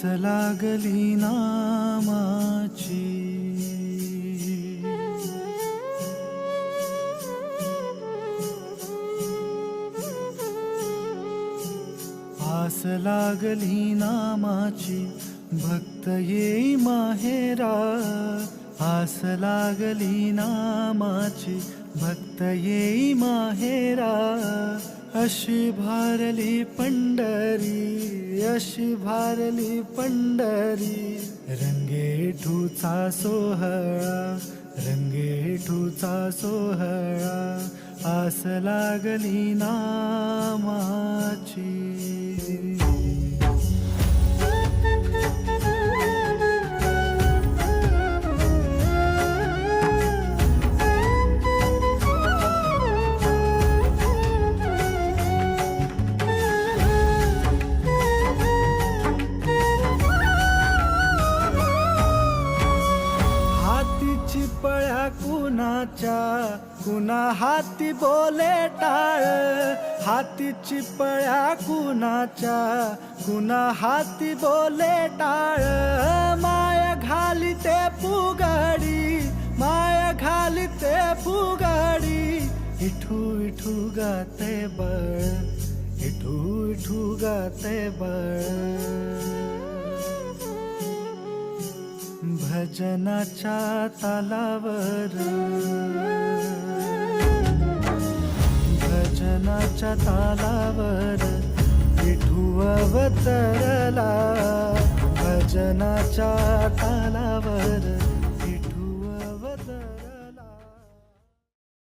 लागली नामाची, आस लागली नामाची, भक्त येई माहेरा. आस लागली नामाची, भक्त येई माहेरा. अशी भारली पंढरी, अशी भारली पंढरी. रंगेठूचा सोहळा, रंगेठूचा सोहळा. आस लागली नामाची. चिपळ्या कुणाच्या, कुणा हाती बोले टाळ. हाती चिपळ्या कुणाच्या, कुणा हाती बोले टाळ. माया घालिते फुगडी, माया घालिते फुगडी. इठू इठू गाते बळ, इठू इठू गाते बळ. भजनाच्या तालावर, भजनाच्या तालावर. विठू अवतरला, भजनाच्या तालावर.